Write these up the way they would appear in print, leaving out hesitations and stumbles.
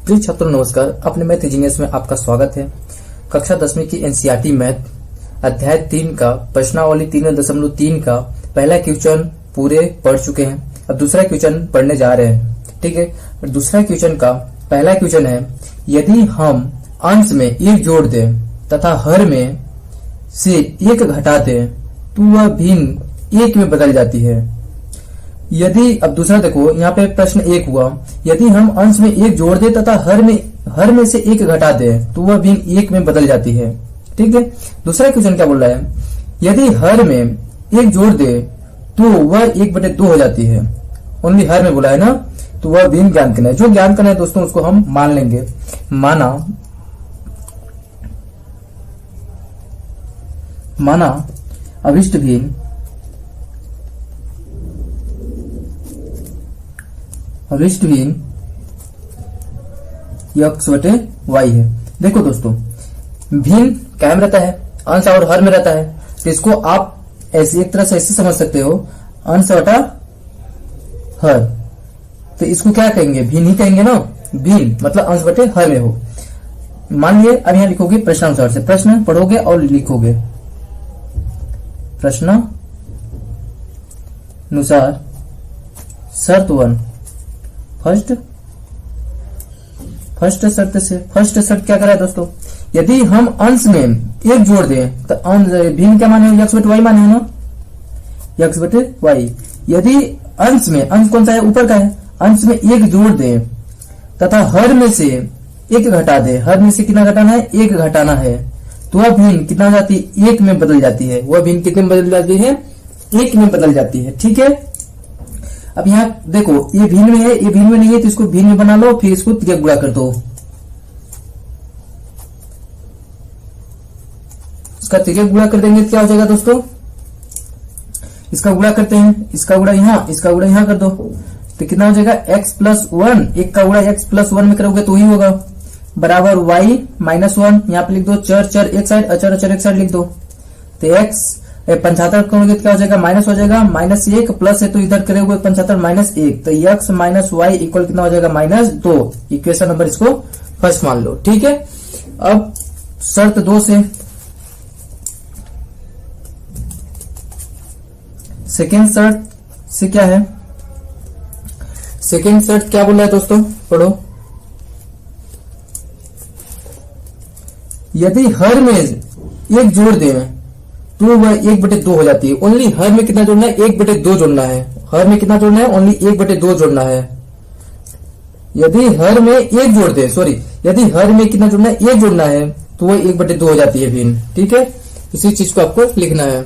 प्रिय छात्रों नमस्कार। अपने मैथ इंजीनियर्स में आपका स्वागत है। कक्षा 10वीं की एनसीईआरटी मैथ अध्याय 3 का प्रश्नावली 3.3 का पहला क्वेश्चन पूरे पढ़ चुके हैं। अब दूसरा क्वेश्चन पढ़ने जा रहे हैं। ठीक है, दूसरा क्वेश्चन का पहला क्वेश्चन है, यदि हम अंश में 1 जोड़ दें तथा हर में से 1 घटा दें तो वह भिन्न 1 में बदल जाती है। यदि अब दूसरा देखो, यहाँ पे प्रश्न 1 हुआ, यदि हम अंश में 1 जोड़ दें तथा हर में से 1 घटा दें तो वह भिन्न 1 में बदल जाती है। ठीक है, दूसरा क्वेश्चन क्या बोल रहा है, यदि हर में 1 जोड़ दे तो वह 1/2 हो जाती है। ओनली हर में बोला है ना, तो वह भिन्न ज्ञान करना है। जो ज्ञान करना है दोस्तों उसको हम मान लेंगे। माना अभिष्ट भिन्न x/y है। देखो दोस्तों, भिन्न कायम रहता है, अंश और हर में रहता है, तो इसको आप ऐसे एक तरह से ऐसे समझ सकते हो, अंश बटा हर। तो इसको क्या कहेंगे, भिन्न ही कहेंगे ना। भिन्न मतलब अंश बटे हर में हो। मान लिए अब यहां लिखोगे प्रश्नानुसार से, प्रश्न पढ़ोगे और लिखोगे प्रश्नानुसार शर्त 1। फर्स्ट शर्त क्या करा है दोस्तों, यदि हम अंश में 1 जोड़ दें तो भिन्न क्या माने, x/y माने हो ना, x/y। यदि अंश कौन सा है, ऊपर का है, अंश में 1 जोड़ दें तथा हर में से 1 घटा दे, हर में से कितना घटाना है, 1 घटाना है, तो वह भिन्न कितना हो जाती है, 1 में बदल जाती है। वह भिन्न कितने में बदल जाती है, 1 में बदल जाती है। ठीक है, अब यहाँ देखो ये भिन्न में है, ये भिन्न में नहीं है, तो इसको भिन्न में बना लो, फिर इसको तिर्यक गुणा कर दो। इसका तिर्यक गुणा कर देंगे तो क्या हो जाएगा दोस्तों, इसका गुणा करते हैं, इसका गुणा यहाँ, इसका गुणा यहाँ कर दो, तो कितना हो जाएगा x+1। एक का गुणा x+1 में करोगे तो ही होगा, बराबर y-1। यहाँ पे लिख दो चर एक साइड, अचर एक साइड लिख दो। तो x 75 करोगे तो क्या हो जाएगा, माइनस हो जाएगा, -1 प्लस है तो इधर करोगे 75 -1, तो x - y इक्वल कितना हो जाएगा, -2। इक्वेशन नंबर इसको फर्स्ट मान लो। ठीक है, अब शर्त 2 से सेकेंड शर्त से क्या है, सेकेंड शर्त क्या बोल रहा है दोस्तों, पढ़ो। यदि हर में 1 जोड़ दें तो वह 1/2 हो जाती है। ओनली हर में कितना जोड़ना है, 1/2 जोड़ना है। हर में कितना जोड़ना है, ओनली 1/2 जोड़ना है। यदि हर में 1 जोड़ दे, यदि हर में कितना जोड़ना है, 1 जोड़ना है, तो वह 1/2 हो जाती है भिन्न। ठीक है, इसी चीज को आपको लिखना है।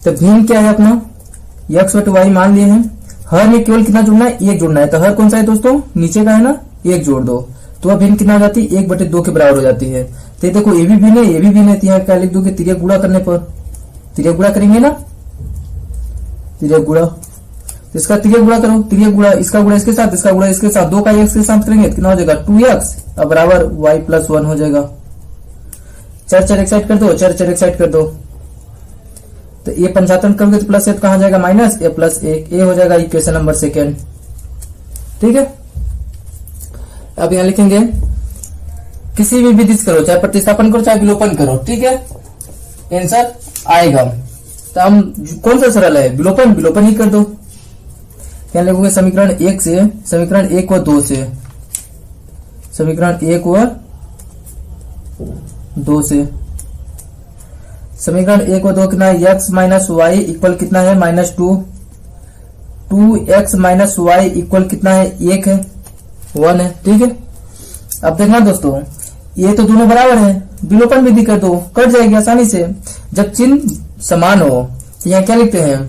तो भिन्न क्या है अपना, x/y मान लिए हैं। हर में केवल कितना जोड़ना है, 1 जोड़ना है, तो हर कौन सा है दोस्तों, नीचे का है ना, 1 जोड़ दो, तो वह भिन्न कितना हो जाती है, 1/2 के बराबर हो जाती है। तो देखो ये भी भिन्न है, ये भी भिन्न है, तो यहाँ क्या लिख दोगे, तिर्यक गुणा करने पर, तिर्यक गुणा करेंगे ना, तिर्यक गुणा, तो इसका तिर्यक गुणा करो, तिर्यक गुणा, इसका गुणा इसके साथ, इसका गुणा इसके साथ, 2 का x के साथ करेंगे तो कितना हो जाएगा, 2x, अब बराबर y+1 हो जाएगा। चर एक साइड कर दो, चर एक साइड कर दो, तो ये 75 करोगे तो प्लस है, तो कहां जाएगा, माइनस, a+1, ये हो जाएगा इक्वेशन नंबर सेकेंड। ठीक है, अब यहां लिखेंगे किसी भी विधि से करो, चाहे प्रतिस्थापन करो चाहे विलोपन करो। ठीक है, आंसर आएगा। तो हम कौन सा सरल है, विलोपन ही कर दो। क्या लिखोगे, समीकरण 1 से, समीकरण 1 व 2 से, समीकरण 1 व 2 से, समीकरण 1 व 2 कितना है, x - y इक्वल कितना है, -2, 2x - y इक्वल कितना है, 1 है, 1 है। ठीक है, अब देखना दोस्तों, ये तो दोनों बराबर है, विलोपन विधि कर दो, कट जाएगी आसानी से। जब चिन्ह समान हो तो यहाँ क्या लिखते हैं,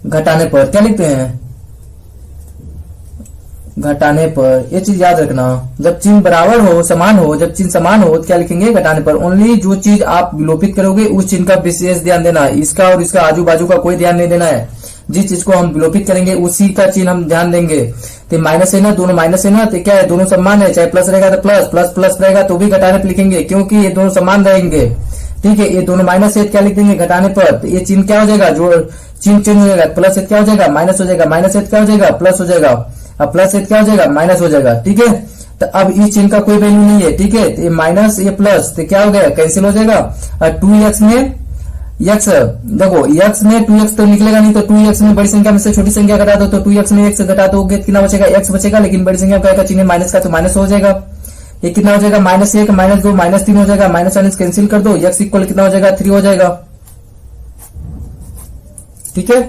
घटाने पर क्या लिखते हैं, घटाने पर। ये चीज याद रखना, जब चिन्ह बराबर हो, समान हो, जब चिन्ह समान हो तो क्या लिखेंगे, घटाने पर। ओनली जो चीज आप विलोपित करोगे उस चिन्ह का विशेष ध्यान देना है, इसका और इसका आजू बाजू का कोई ध्यान नहीं देना है। जिस चीज को हम विलोपित करेंगे उसी का चिन्ह हम ध्यान देंगे। तो माइनस है ना, दोनों माइनस है ना, तो क्या है, दोनों समान है, चाहे प्लस रहेगा तो प्लस रहेगा तो भी घटाने पर लिखेंगे, क्योंकि ये दोनों समान रहेंगे। ठीक है, ये दोनों माइनस है, क्या लिख देंगे, घटाने पर। तो ये चिन्ह क्या हो जाएगा, जो चिन्ह चेंज हो जाएगा, प्लस है क्या हो जाएगा, माइनस हो जाएगा, माइनस है क्या हो जाएगा, प्लस हो जाएगा, अब प्लस है क्या हो जाएगा, माइनस हो जाएगा। ठीक है, तो अब इस चिन्ह का कोई वैल्यू नहीं है, ठीक है। तो ये माइनस ये प्लस, तो क्या हो गया, कैंसिल हो जाएगा। और 2x में x, देखो x में 2x तो निकलेगा नहीं, तो 2x में बड़ी संख्या में से छोटी संख्या घटा दो, तो 2x में x घटा दोगे कितना बचेगा, x बचेगा। लेकिन बड़ी संख्या का चिन्ह माइनस का, तो माइनस हो जाएगा। ये कितना हो जाएगा, -1 -2 -3 हो जाएगा। माइनस माइनस कैंसिल कर दो, x इक्वल कितना हो जाएगा, 3 हो जाएगा, ठीक है।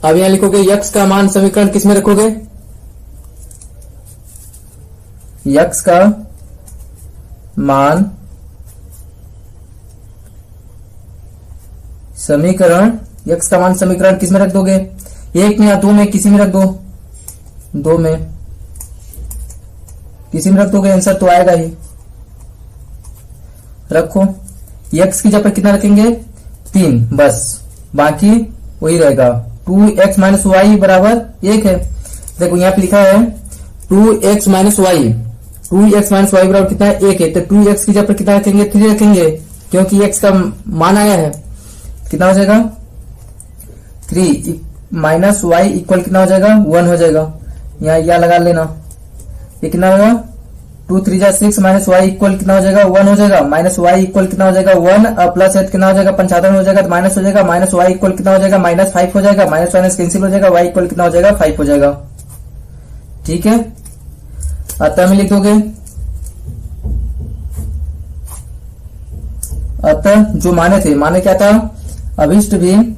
अब यहां लिखोगे x का मान समीकरण किसमें रखोगे, x का मान समीकरण, x का मान समीकरण किसमें रख दोगे, 1 में या 2 में, किसी में रख दो, 2 में, किसी में रख दोगे, आंसर तो आएगा ही। रखो, x की जगह पर कितना रखेंगे, 3, बस, बाकी वही रहेगा। 2x माइनस वाई बराबर 1 है। देखो यहाँ पे लिखा है 2x minus Y, 2x minus Y बराबर कितना है, 1 है। तो 2x की जगह पर कितना रखेंगे, 3 रखेंगे, क्योंकि x का मान आया है। कितना हो जाएगा, 3 माइनस वाई इक्वल कितना हो जाएगा, 1 हो जाएगा। यहाँ या लगा लेना, ये कितना होगा, 2 3 जा 6 माइनस वाई इक्वल कितना हो जाएगा, 1 हो जाएगा। माइनस वाई इक्वल कितना हो जाएगा, 1, और प्लस है कितना हो जाएगा, 75 हो जाएगा, तो माइनस हो जाएगा। माइनस वाई इक्वल कितना हो जाएगा, -5 हो जाएगा। माइनस माइनस कैंसिल हो जाएगा, वाई इक्वल कितना हो जाएगा, 5 हो जाएगा, ठीक है। अतः में लिख दोगे, अतः जो माने थे, माने क्या था, अभिष्ट भिन्न,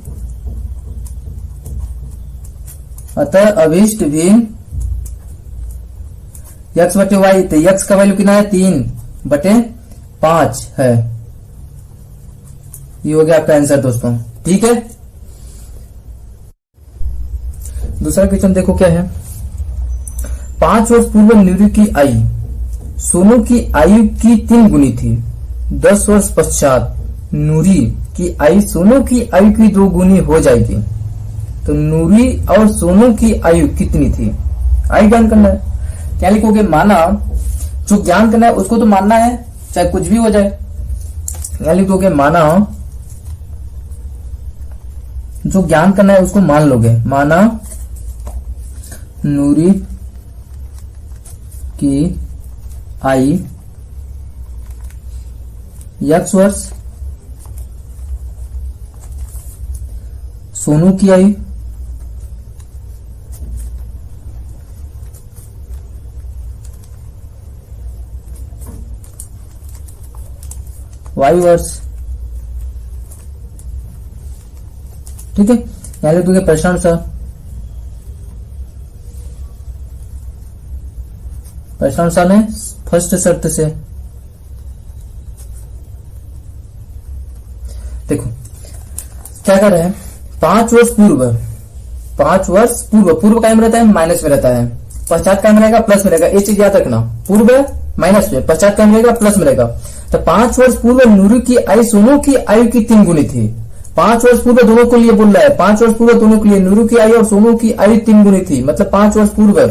अतः अभिष्ट भिन्न x बटे वाई, तो x का वैल्यू कितना है, 3/5 है। ये हो गया आपका आंसर दोस्तों, ठीक है। दूसरा क्वेश्चन देखो क्या है, 5 वर्ष पूर्व नीरू की आयु सोनू की आयु की 3 गुनी थी। 10 वर्ष पश्चात नूरी की आयु सोनू की आयु की 2 गुनी हो जाएगी। तो नूरी और सोनू की आयु कितनी थी, आयु ज्ञान करना है। क्या लिखोगे, माना, जो ज्ञान करना है उसको तो मानना है, चाहे कुछ भी हो जाए। क्या लिखोगे, माना, जो ज्ञान करना है उसको मान लोगे। माना नूरी की आयु x वर्ष, सोनू की आयु y वर्ष, ठीक है। यहां लिख दोगे प्रश्नानुसार, प्रश्नानुसार में फर्स्ट शर्त से। देखो क्या कर रहे हैं, 5 वर्ष पूर्व, 5 वर्ष पूर्व, पूर्व कायम रहता है, माइनस में रहता है, पश्चात कायम रहेगा, प्लस में रहेगा। ये चीज याद रखना, पूर्व माइनस में, पश्चात कायम रहेगा, प्लस में रहेगा। तो 5 वर्ष पूर्व नूरू की आयु सोनू की आयु की 3 गुनी थी। 5 वर्ष पूर्व दोनों के लिए बोल रहा है, 5 वर्ष पूर्व दोनों के लिए, नूरू की आयु और सोनू की आयु 3 गुनी थी, मतलब 5 वर्ष पूर्व।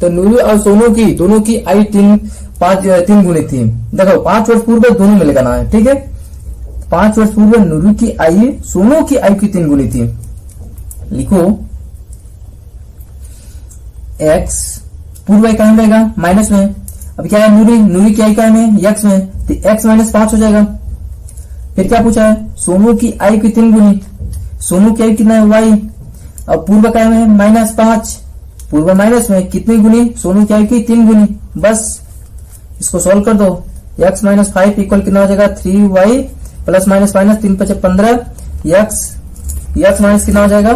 तो नूरू और सोनू की दोनों की आयु 3 गुनी थी। देखो 5 वर्ष पूर्व दोनों में लगाना है, ठीक है। 5 वर्ष पूर्व नूरू की आयु सोनू की आयु की 3 गुनी थी। लिखो x पूर्व इकाई में रहेगा, माइनस में। अब क्या है, नूरी की आयु क्या में, x में, तो x -5 हो जाएगा। फिर क्या पूछा है, सोनू की आयु की 3 गुनी, सोनू की आयु कितना है, y। अब पूर्व क्या में, -5, पूर्व माइनस में, कितनी गुनी, सोनू की आयु की 3 गुनी। बस इसको सोल्व कर दो, x -5 इक्वल कितना हो जाएगा, 3y plus minus minus 3 × 5 = 15, x minus कितना हो जाएगा,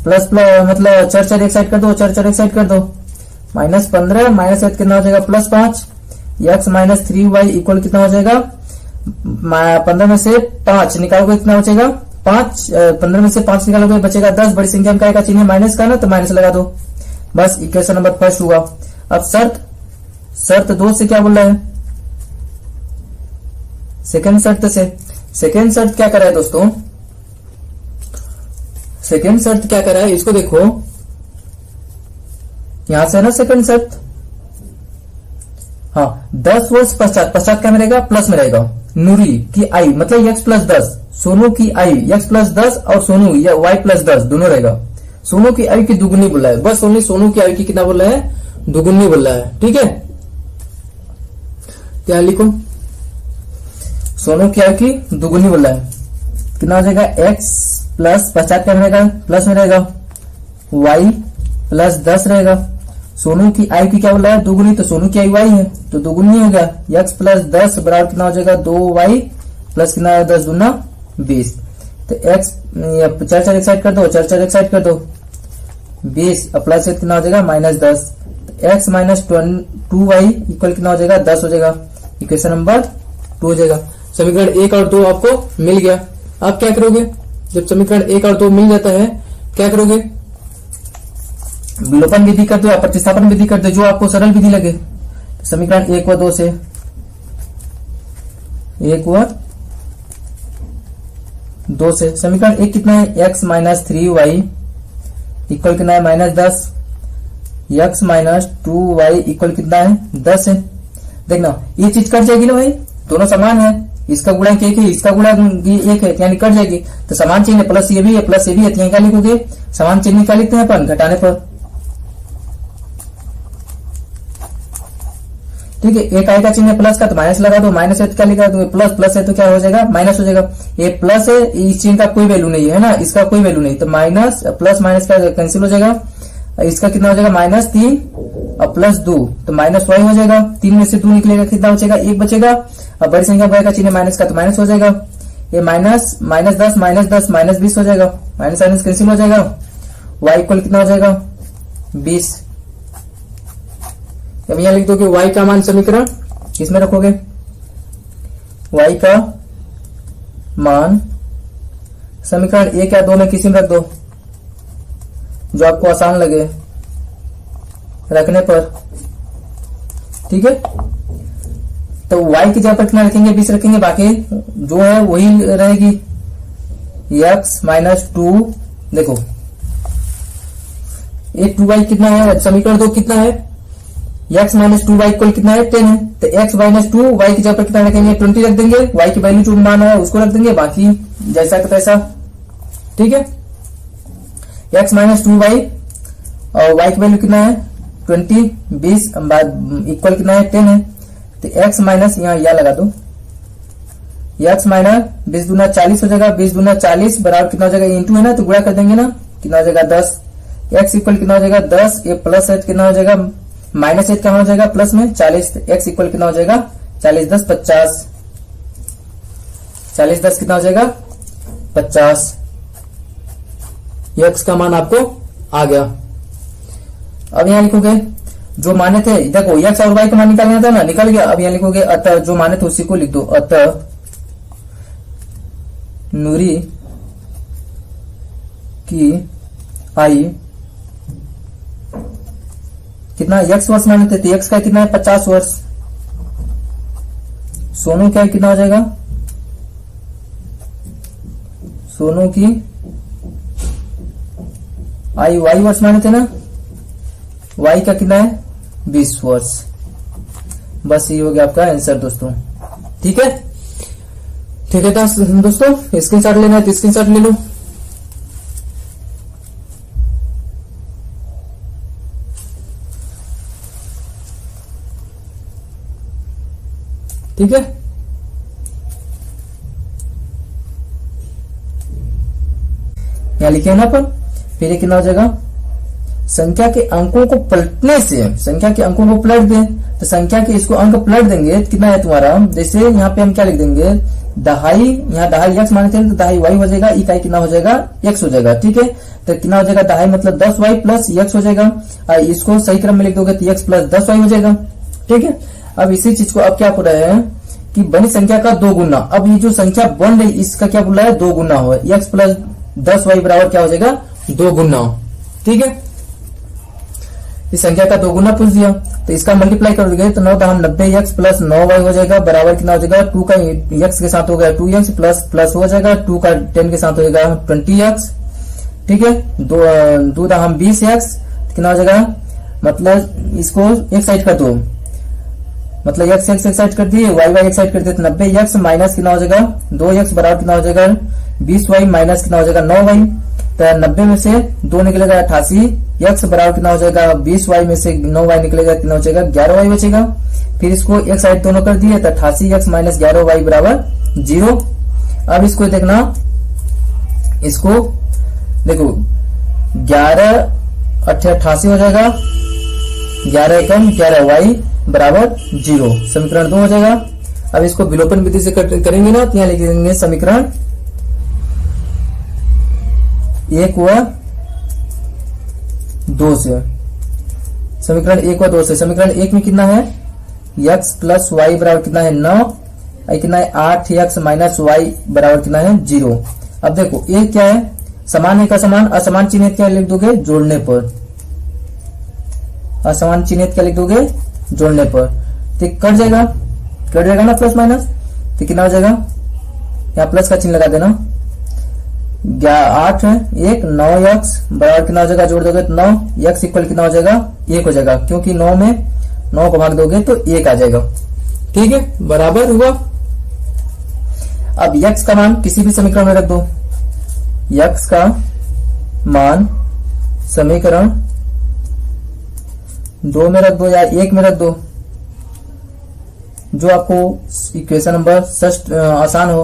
प्लस मतलब 4 एक साइड कर दो, 4 एक साइड कर दो, -15 माइनस कितना हो जाएगा, +5, x -3y इक्वल कितना हो जाएगा, 15 में से 5 निकालोगे कितना बचेगा, 5, 15 में से 5 निकालोगे बचेगा 10। बड़ी संख्या में क्या का चिन्ह माइनस का ना, तो माइनस लगा दो, बस इक्वेशन नंबर फर्स्ट हुआ। अब शर्त 2 से क्या बोल रहा है, सेकेंड शर्त से। सेकेंड शर्त क्या कर रहा है दोस्तों, सेकेंड शर्त क्या कर रहा है, इसको देखो, यहां से है ना सेकेंड शर्त, हाँ 10 वर्ष पश्चात क्या में रहेगा, प्लस में रहेगा। नूरी की आयु मतलब x + 10, सोनू की आयु x + 10 और सोनू या y + 10 दोनों रहेगा। सोनू की आयु की दुगुनी बोला है, बस ओनली सोनू की आयु की कितना बोला है, दुगुनी बोल रहा है, ठीक है। क्या लिखो, सोनू क्या है कि दुगुनी बोल रहा है। कितना हो जाएगा, x प्लस 50 क्या रहेगा, प्लस में रहेगा, y प्लस 10 रहेगा। सोनू की आई की क्या बोल रहा है, दुगुनी, तो सोनू की आई y है तो दुगुनी हो गया। x प्लस 10 बराबर कितना हो जाएगा, 2y प्लस कितना, 10 दूना 20। तो x चार चार एक साइड कर दो, चार चार एक साइड कर दो, 20 प्लस कितना हो जाएगा, -10। x माइनस 2y इक्वल कितना हो जाएगा, 10 हो जाएगा। इक्वेशन नंबर 2 हो जाएगा। समीकरण 1 और 2 आपको मिल गया। आप क्या करोगे, जब समीकरण 1 और 2 मिल जाता है क्या करोगे, विलोपन विधि करते हो या प्रतिस्थापन विधि करते हो, जो आपको सरल विधि लगे। समीकरण 1 व 2 से, 1 व 2 से समीकरण 1 कितना है, x माइनस 3y इक्वल कितना है, -10। x माइनस 2y इक्वल कितना है, 10 है। देखना ये चीज कट जाएगी ना भाई, दोनों समान है, इसका गुणा एक है, इसका गुणा एक है, यानी कट जाएगी। तो समान चिन्ह प्लस ये भी है, प्लस ये भी है, तो क्या लिखोगे, समान चिन्ह क्या लिखते हैं अपन, घटाने पर, ठीक है। एक आएगा चिन्ह प्लस का तो माइनस लगा दो, माइनस है तो क्या लिखा दो, प्लस, प्लस है तो क्या हो जाएगा, माइनस हो जाएगा। ये प्लस है, इस चिन्ह का कोई वैल्यू नहीं है ना, इसका कोई वैल्यू नहीं, तो माइनस प्लस माइनस का कैंसिल हो जाएगा। इसका कितना हो जाएगा, -3 और प्लस 2 तो -y हो जाएगा। 3 में से 2 निकलेगा, कितना बचेगा, 1 बचेगा। अब बड़ी संख्या बढ़ेगा चिन्ह माइनस का तो माइनस हो जाएगा। ये माइनस -10 -10 -20 हो जाएगा, माइनस माइनस कैंसिल हो जाएगा। y इक्वल कितना हो जाएगा, 20। अब यहां लिख दोगे y का मान, समीकरण किसमें रखोगे, y का मान समीकरण 1 या 2 में किसी में रख दो, जो आपको आसान लगे रखने पर, ठीक है। तो y की जगह पर कितना रखेंगे, 20 रखेंगे, बाकी जो है वही रहेगी। x माइनस 2, देखो ये 2y कितना है, समीकरण 2 कितना है, x माइनस 2y इक्वल कितना है, 10 है। तो x माइनस 2 y की जगह पर कितना रखेंगे, 20 रख देंगे, y की वैल्यू जो मान है उसको रख देंगे, बाकी जैसा का तैसा, ठीक है। x माइनस 2y और y की वैल्यू कितना है, 20, 20 इक्वल कितना है, 10 है। तो x माइनस यहाँ लगा दो, x माइनस 20 दूना 40 हो जाएगा, 20 दूना 40 बराबर कितना हो जाएगा, इंटू है ना तो गुणा कर देंगे ना, कितना हो जाएगा 10। x इक्वल कितना हो जाएगा 10, ये प्लस h कितना हो जाएगा, माइनस h क्या हो जाएगा, प्लस में 40। x इक्वल कितना हो जाएगा, 40 10 50, 40 10 कितना हो जाएगा, 50। x का मान आपको आ गया। अब यहां लिखोगे जो माने थे, देखो x और y का मान निकालना था ना, निकल गया। अब यहां लिखोगे अतः जो माने थे उसी को लिख दो, अतः नूरी की आई कितना, x वर्ष माने थे, तो x का कितना है, 50 वर्ष। सोनू क्या कितना हो जाएगा, सोनू की आई y वर्ष माने थे ना, y का कितना है, 20 वर्ष। बस ये हो गया आपका आंसर दोस्तों, ठीक है। ठीक है दोस्तों, स्क्रीनशॉट लेना है तो स्क्रीनशॉट ले लो। ठीक है, यहां लिखे ना अपन, फिर कितना हो जाएगा, संख्या के अंकों को पलटने से, संख्या के अंकों को पलट दें तो संख्या के इसको अंक पलट देंगे तो कितना है तुम्हारा, जैसे यहाँ पे हम क्या लिख देंगे, दहाई, यहाँ दहाई x मानते हैं तो दहाई y हो जाएगा, इकाई कितना हो जाएगा, x हो जाएगा, ठीक है। तो कितना हो जाएगा, दहाई मतलब 10y प्लस x हो जाएगा, और इसको सही क्रम में लिख दोगे तो x प्लस 10y हो जाएगा, ठीक है। अब इसी चीज को अब क्या बोल रहे हैं कि बनी संख्या का 2 गुना। अब ये जो संख्या बन रही इसका क्या बोला है, 2 गुना हो, x प्लस 10y बराबर क्या हो जाएगा, 2 गुना, ठीक है। इस संख्या का 2 गुना पूछ दिया तो इसका मल्टीप्लाई कर दोगे तो 9 दहाम 90x प्लस 9y हो जाएगा, बराबर कितना हो जाएगा, 2 का x के साथ हो गया 2x प्लस प्लस हो जाएगा, 2 का 10 के साथ हो जाएगा 20x, ठीक है। 2 दहाम 20x कितना हो जाएगा, मतलब इसको एक साइड कर दो, मतलब x एक साइड कर दिए, y एक साइड कर दिए तो 90x माइनस कितना हो जाएगा, 2x बराबर कितना हो जाएगा, 20y माइनस कितना हो जाएगा, 9y। तो 90 में से 2 निकलेगा 88, x बराबर कितना हो जाएगा 20y में से 9y निकलेगा, कितना हो जाएगा 11y बचेगा। फिर इसको एक साइड दोनों कर दिए तो 88x माइनस 11y बराबर 0। अब इसको देखना, इसको देखो 11 88 हो जाएगा, 11 एकम 11y बराबर 0, समीकरण 2 हो जाएगा। अब इसको विलोपन विधि से करेंगे ना, तो यहां लिख देंगे समीकरण 1 व 2 से, समीकरण 1 व 2 से। समीकरण 1 में कितना है x प्लस वाई बराबर कितना है 9, कितना है 8x माइनस वाई बराबर कितना है 0। अब देखो ये क्या है, समान है का समान, असमान चिन्हित क्या लिख दोगे जोड़ने पर, असमान चिन्हित क्या लिख दोगे जोड़ने पर, तो कट जाएगा ना प्लस माइनस, तो कितना हो जाएगा, यहाँ प्लस का चिन्ह लगा देना, 8 है 1 9x बराबर कितना हो जाएगा, जोड़ दोगे तो 9x इक्वल कितना हो जाएगा 1 हो जाएगा, क्योंकि 9 में 9 को भाग दोगे तो 1 आ जाएगा। ठीक है, बराबर हुआ। अब x का मान किसी भी समीकरण में रख दो, x का मान समीकरण 2 में रख दो या 1 में रख दो, जो आपको इक्वेशन नंबर आसान हो।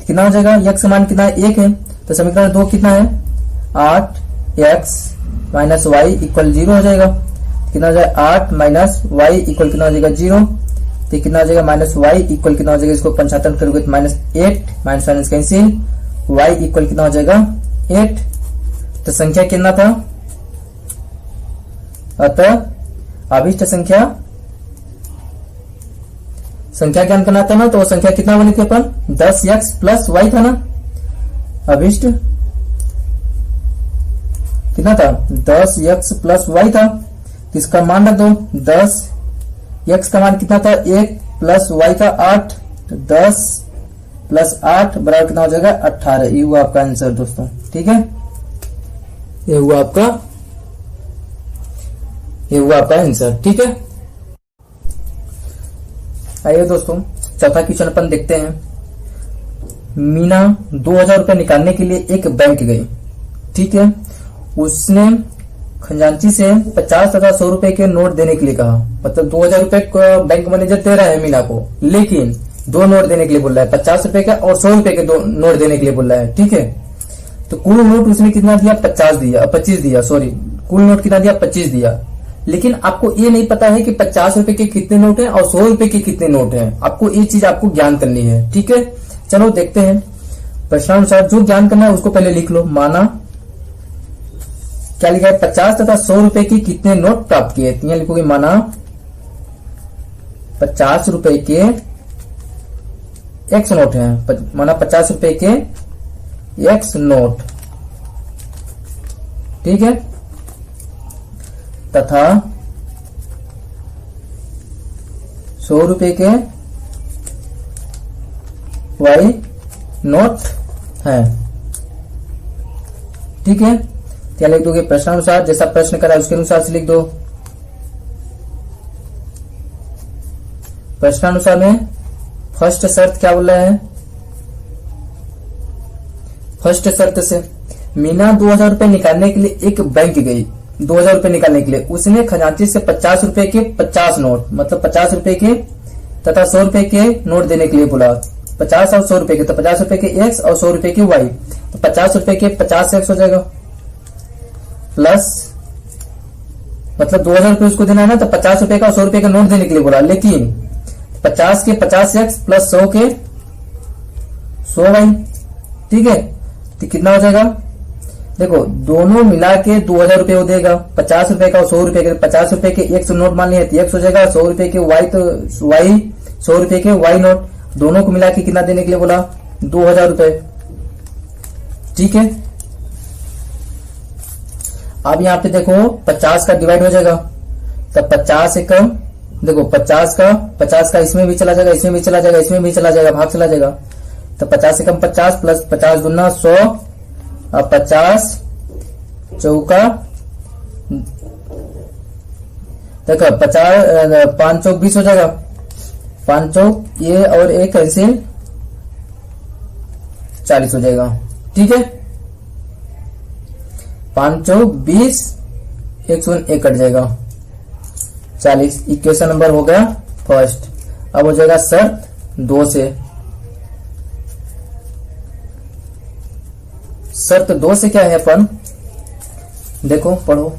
कितना हो जाएगा, x का मान कितना है 1 है, तो समीकरण 2 कितना है 8x माइनस वाई इक्वल 0 हो जाएगा। कितना हो जाएगा 8 माइनस वाई इक्वल कितना हो जाएगा 0, तो कितना हो जाएगा माइनस वाई इक्वल कितना हो जाएगा, इसको 75 करोगे तो -8, minus minus cancel, y equal कितना हो जाएगा 8। तो संख्या कितना था, अतः अभिष्ट संख्या ज्ञान करना था ना, तो वो संख्या कितना बनी थी अपन 10x प्लस वाई था ना, अभिष्ट कितना था 10x प्लस वाई था, तो इसका मान रख दो 10x का मान कितना था 1 प्लस वाई का 8, तो 10 प्लस 8 बराबर कितना हो जाएगा 18। ये हुआ आपका आंसर दोस्तों। ठीक है, ये हुआ आपका आंसर। ठीक है, आइए दोस्तों चौथा क्वेश्चन अपन देखते हैं। मीना 2000 रुपए निकालने के लिए एक बैंक गई। ठीक है, उसने खजांची से 50 तथा 100 रुपए के नोट देने के लिए कहा, मतलब 2000 रुपए को बैंक मैनेजर दे रहा है मीना को, लेकिन 2 नोट देने के लिए बोल रहा है, 50 रुपए का और 100 रुपए के 2 नोट देने के लिए बोल रहा है। ठीक है, तो कुल नोट उसने कितना दिया 25 दिया, सॉरी कुल नोट कितना दिया 25 दिया, लेकिन आपको ये नहीं पता है कि 50 रुपए के कितने नोट हैं और 100 रुपए के कितने नोट हैं। आपको ये चीज आपको ज्ञान करनी है। ठीक है, चलो देखते हैं। प्रश्नानुसार जो ज्ञान करना है उसको पहले लिख लो। माना क्या लिखा है 50 तथा 100 रुपए के कितने नोट प्राप्त किए, तो यहां लिखोगे माना 50 रुपए के x नोट है, माना 50 रुपए के x नोट। ठीक है, तथा 100 रुपए के y नोट है। ठीक है, क्या लिख दोगे प्रश्नानुसार, जैसा प्रश्न करा उसके अनुसार से लिख दो। प्रश्नानुसार में फर्स्ट शर्त क्या बोल रहा है, फर्स्ट शर्त से मीना 2000 रुपए निकालने के लिए एक बैंक गई। 2000 रुपए निकालने के लिए उसने खजांची से 50 रुपए के 50 नोट, मतलब 50 रुपए के तथा 100 रुपए के नोट देने के लिए बोला। 50 और 100 रुपए के, तो 50 रुपए के x और 100 रुपए के y, तो 50 रुपए के 50x हो जाएगा, प्लस मतलब 2000 रुपए उसको देना है ना, तो 50 रुपए का और 100 रुपए का नोट देने के लिए बोला, लेकिन 50 के 50x प्लस 100 के 100y। ठीक है, तो कितना हो जाएगा, देखो दोनों मिला के 2000 रुपए हो देगा, 50 रुपए का और 100 रुपए के, 50 रुपए के x नोट मान लिया तो x हो जाएगा, 100 रुपए के y तो y, 100 रुपए के y नोट, दोनों को मिला के कितना देने के लिए बोला 2000 रुपए। ठीक है, अब यहाँ पे देखो 50 का डिवाइड हो जाएगा, तब 50 से कम, देखो 50 का इसमें भी चला जाएगा, इसमें भी चला जाएगा, इसमें भी चला जाएगा, भाग चला जाएगा, तो 50 से कम 50 प्लस 50 दूना 100, अब 50 चौका, देखो 50 5 चौक 20 हो जाएगा, 5 चौक ये और एक कैंसिल 40 हो जाएगा। ठीक है, 5 चौक 20, 1 शून्य 1 कट जाएगा 40। इक्वेशन नंबर हो गया फर्स्ट। अब हो जाएगा शर्त 2 से। शर्त 2 से क्या है अपन देखो पढ़ो।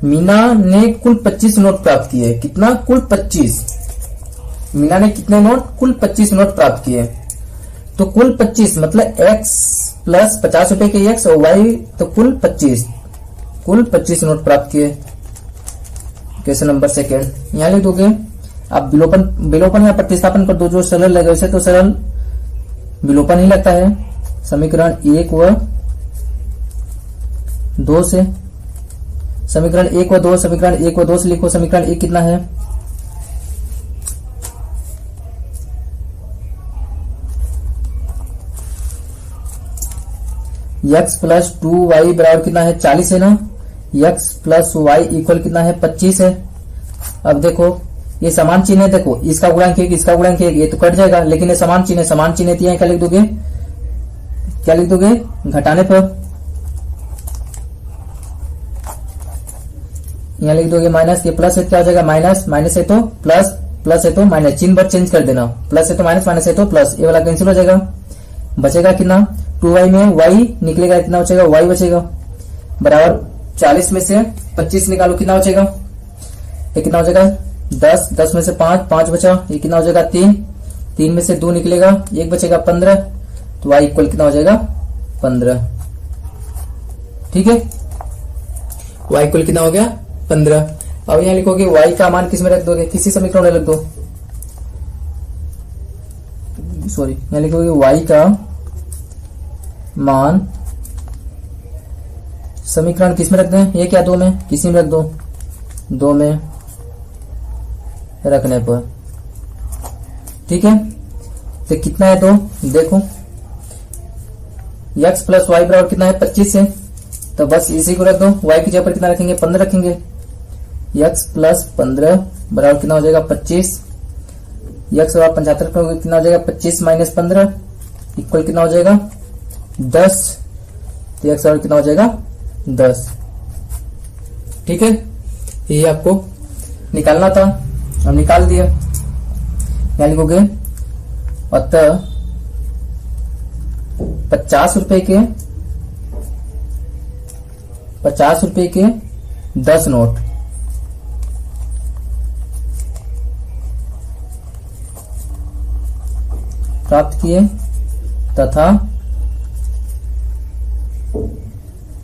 मीना ने कुल 25 नोट प्राप्त किए। कितना? कुल 25। मीना ने कितने नोट? कुल 25 नोट प्राप्त किए। तो कुल 25 मतलब x प्लस 50 रुपए के x और y, तो कुल 25, कुल 25 नोट प्राप्त किए। क्वेश्चन नंबर सेकेंड यहां लिख दोगे। आप विलोपन या प्रतिस्थापन कर दो, जो सरल लगे उसे तो सरल विलोपन ही लगता है। समीकरण 1 व 2 से, समीकरण 1 व 2, समीकरण 1 व 2 से लिखो। समीकरण 1 कितना है? x प्लस 2y बराबर कितना है? 40 है ना। x प्लस y इक्वल कितना है? 25 है। अब देखो ये समान चिन्ह है, देखो इसका गुणांक 1, इसका गुणांक 1, ये तो कट जाएगा, लेकिन ये समान चिन्ह है। समान चिन्ह है, क्या लिख दोगे? क्या लिख दोगे? घटाने पर यहां लिख दोगे माइनस, ये प्लस है, क्या हो जाएगा? माइनस, माइनस है तो प्लस, प्लस है तो माइनस, चिन्ह पर चेंज कर देना। प्लस है तो माइनस, माइनस है तो प्लस, ये वाला कैंसिल हो जाएगा। बचेगा कितना? 2y में y निकलेगा, कितना बचेगा? y बचेगा बराबर 40 में से 25 निकालो, कितना बचेगा? ये कितना हो जाएगा? 10, 10 में से 5, 5 बचा, ये कितना हो जाएगा? 3, 3 में से 2 निकलेगा, 1 बचेगा 15, तो y इक्वल कितना हो जाएगा? 15। ठीक है, y इक्वल कितना हो गया? 15। अब यहां लिखोगे y का मान किस में रख दोगे? किसी समीकरण में रख दो, सॉरी यहां लिखोगे y का मान समीकरण किस में रख दें? ये क्या? 2 में, किसी में रख दो, 2 में रखने पर। ठीक है, तो कितना है? 2। देखो x प्लस वाई बराबर कितना है? 25 है, तो बस इसी को रख दो। y की जगह पर कितना रखेंगे? 15 रखेंगे। x प्लस 15 बराबर कितना हो जाएगा? 25। x और 75 रखोगे, कितना हो जाएगा? 25 माइनस 15 इक्वल कितना हो जाएगा? 10। तो x और कितना हो जाएगा? 10। ठीक है, ये आपको निकालना था, हम निकाल दिया। यहां लिखोगे अतः 50 रुपए के 10 नोट प्राप्त किए तथा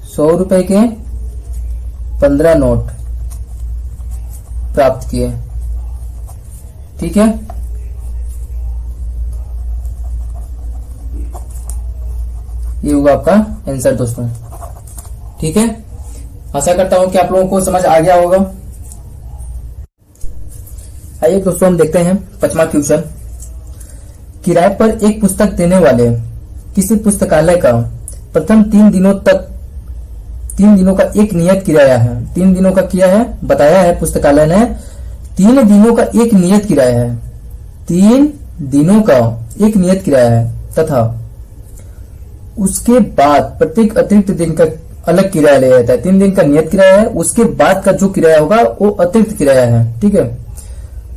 100 रुपए के 15 नोट प्राप्त किए। ठीक है, ये होगा आपका आंसर दोस्तों। ठीक है, आशा करता हूं कि आप लोगों को समझ आ गया होगा। आइए दोस्तों हम देखते हैं 5वां क्वेश्चन। किराए पर एक पुस्तक देने वाले किसी पुस्तकालय का प्रथम 3 दिनों का एक नियत किराया है। 3 दिनों का किया है, बताया है पुस्तकालय ने 3 दिनों का एक नियत किराया है। 3 दिनों का एक नियत किराया है तथा उसके बाद प्रत्येक अतिरिक्त दिन का अलग किराया ले जाता है। 3 दिन का नियत किराया है, उसके बाद का जो किराया होगा वो अतिरिक्त किराया है। ठीक है,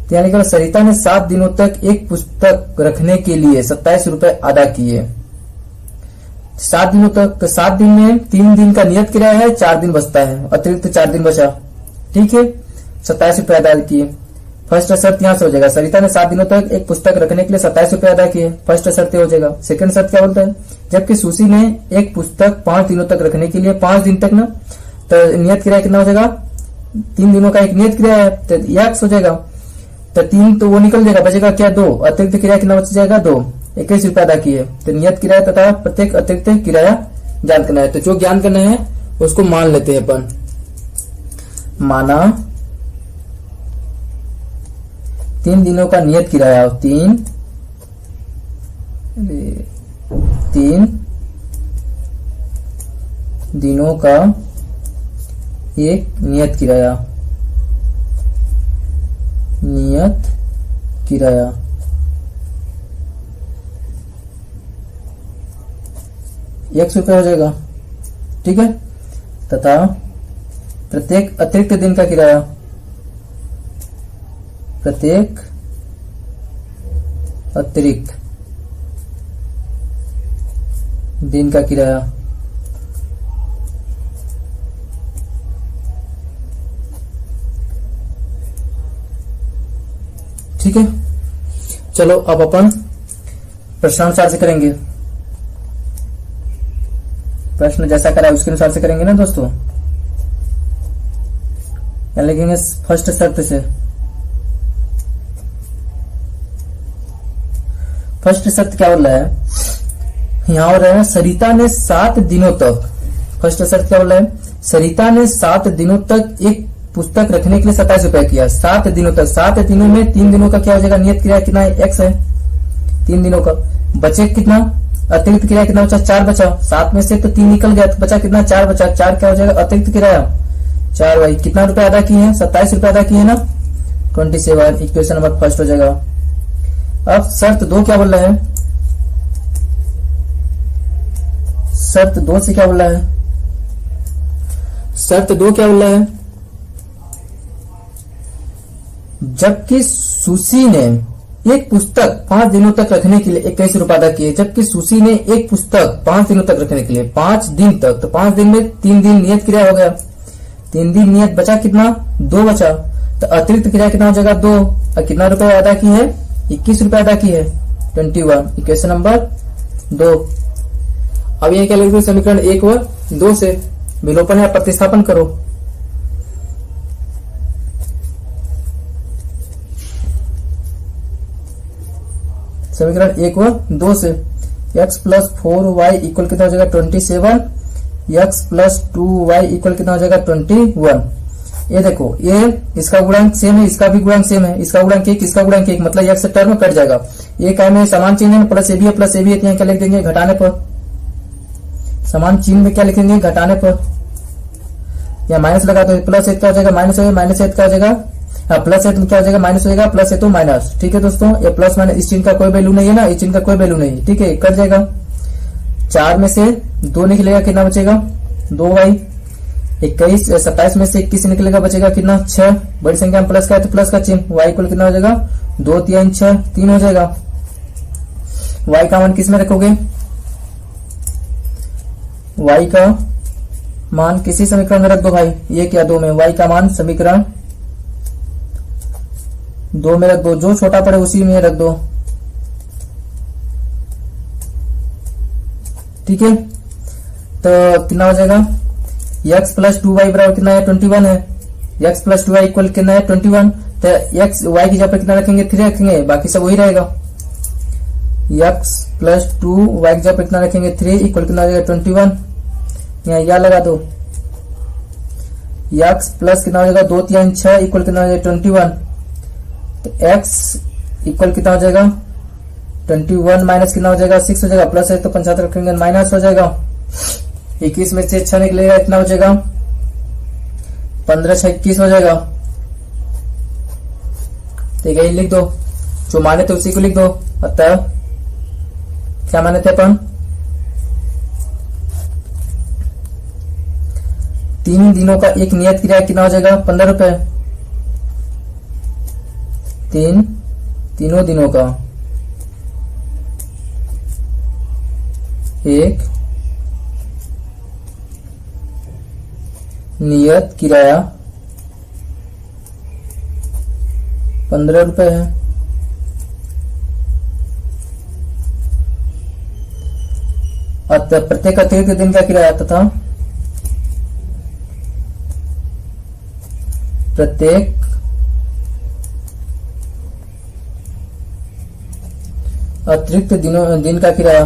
तो यानी कि सरिता ने 7 दिनों तक एक पुस्तक रखने के लिए 27 रुपए अदा किए। 7 दिनों तक, 7 दिन में 3 दिन का नियत किराया है, 4 दिन बचता है, अतिरिक्त 4 दिन बचा। ठीक है, 27 रुपए अदा किए। फर्स्ट शर्त यहां से हो जाएगा, सरिता ने 7 दिनों तक एक पुस्तक रखने के लिए 27 रुपए अदा किए। फर्स्ट शर्त हो जाएगा। सेकंड शर्त क्या बोलता है? जबकि सुशी ने एक पुस्तक 5 दिनों तक रखने के लिए 5 दिन तक ना, तो नियत किराया कितना हो जाएगा? 3 दिनों का एक नियत किराया है, तो यह हो जाएगा। तो 3 तो वो निकल जाएगा, बचेगा क्या? 2। अतिरिक्त किराया कितना बच जाएगा? 2। 21 रुपए अदा किए। तो नियत किराया तथा प्रत्येक अतिरिक्त किराया ज्ञात करना है। तो जो ज्ञान करना है उसको मान लेते हैं अपन। माना 3 दिनों का नियत किराया, 3 दिनों का एक नियत किराया, X रुपए हो जाएगा। ठीक है, तथा प्रत्येक अतिरिक्त दिन का किराया, प्रत्येक अतिरिक्त दिन का किराया। ठीक है, चलो अब अपन प्रश्नानुसार से करेंगे। प्रश्न जैसा करा उसके अनुसार से करेंगे ना दोस्तों। क्या लिखेंगे फर्स्ट शर्त से। फर्स्ट शर्त क्या बोल रहा है, यहां हो रहा है सरिता ने 7 दिनों तक, फर्स्ट शर्त क्या बोल रहा है, सरिता ने 7 दिनों तक एक पुस्तक रखने के लिए 27 रुपए किया। 7 दिनों तक, 7 दिनों में 3 दिनों का क्या हो जाएगा, नियत किराया कितना है, x है 3 दिनों का। बचे कितना, अतिरिक्त किराया कितना बचा, 4 बचा। 7 में से तो 3 निकल गया, तो बचा कितना, 4 बचा। 4 क्या हो जाएगा, अतिरिक्त किराया 4 भाई कितना रुपए अदा किए हैं, 27 रुपए अदा किए हैं ना, 27। इक्वेशन नंबर फर्स्ट हो जाएगा। अब शर्त 2 क्या बोल रहा है, शर्त 2 से क्या बोल रहा है, शर्त 2 क्या बोल रहा है, जबकि सुशी ने एक पुस्तक 5 दिनों तक रखने के लिए 21 रुपए अदा किए। जबकि सुशी ने एक पुस्तक 5 दिनों तक रखने के लिए, 5 दिन तक, तो 5 दिन में 3 दिन नियत किराया हो गया, 3 दिन नियत, बचा कितना, 2 बचा। तो अतिरिक्त किराया कितना हो जाएगा, 2। और कितना रुपए अदा की है, 21 रुपए अदा की है, 21। Equation number 2। अब ये क्या लिखते, समीकरण 1 व 2 से विलोपन या प्रतिस्थापन करो। समीकरण 1 व 2 से x प्लस 4y इक्वल कितना हो जाएगा, 27। x प्लस 2y इक्वल कितना हो जाएगा, 21। ये देखो, ये इसका गुणांक सेम है, इसका भी गुणांक सेम है, इसका गुणांक 1, इसका गुणांक 1, मतलब x टर्म कट जाएगा। ये क्या में समान चिन्ह है, प्लस ए बी है, प्लस ए बी है, क्या लिख देंगे, घटाने पर। समान चिन्ह में क्या लिखेंगे, घटाने पर, या माइनस लगा दो, प्लस ए क्या हो जाएगा, माइनस हो, माइनस ए क्या हो जाएगा, प्लस है तो क्या हो जाएगा, माइनस हो जाएगा, प्लस है तो माइनस। ठीक है दोस्तों, ये प्लस माइनस, इस चिन्ह का कोई वैल्यू नहीं है ना, इस चिन्ह का कोई वैल्यू नहीं, ठीक है, कट जाएगा। 4 में से 2 निकलेगा, कितना बचेगा, 2y। 21, 27 में से 21 निकलेगा, बचेगा कितना, 6। बड़ी संख्या में प्लस का है तो प्लस का चिन्ह, y इक्वल कितना हो जाएगा, 2 3 6 3 हो जाएगा। y का मान किस में रखोगे, y का मान किसी समीकरण में रख दो भाई, ये क्या 2 में, y का मान समीकरण 2 में रख दो, जो छोटा पड़े उसी में रख दो। ठीक है, तो कितना हो जाएगा, x प्लस 2y बराबर कितना है, 21 है। x प्लस 2y इक्वल कितना है, 21। तो x y की जगह पर कितना रखेंगे, 3 रखेंगे, बाकी सब वही रहेगा। x प्लस 2y की जगह पर कितना रखेंगे, 3 इक्वल कितना हो जाएगा, 21। यहाँ या लगा दो, x प्लस कितना हो जाएगा, 2 3 6 इक्वल कितना हो जाएगा, 21। तो x इक्वल कितना हो जाएगा, 21 माइनस कितना हो जाएगा, 6 हो जाएगा, प्लस है तो 75 रखेंगे, माइनस हो जाएगा। 21 में से 6 निकलेगा, कितना हो जाएगा, 15 6 21 हो जाएगा। ठीक है, लिख दो, जो माने थे उसी को लिख दो। अतः क्या माने थे अपन, 3 दिनों का एक नियत किराया कितना हो जाएगा, 15 रुपए। 3 दिनों का एक नियत किराया 15 रुपए है। प्रत्येक अतिरिक्त दिन का किराया तथा प्रत्येक अतिरिक्त दिन का किराया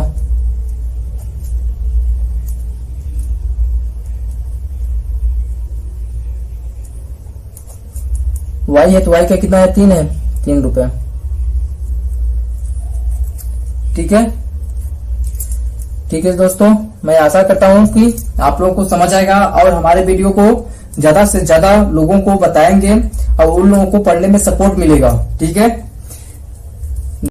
y है, तो y का कितना है, 3 है, 3 रुपए। ठीक है, ठीक है दोस्तों, मैं आशा करता हूं कि आप लोगों को समझ आएगा और हमारे वीडियो को ज्यादा से ज्यादा लोगों को बताएंगे और उन लोगों को पढ़ने में सपोर्ट मिलेगा। ठीक है।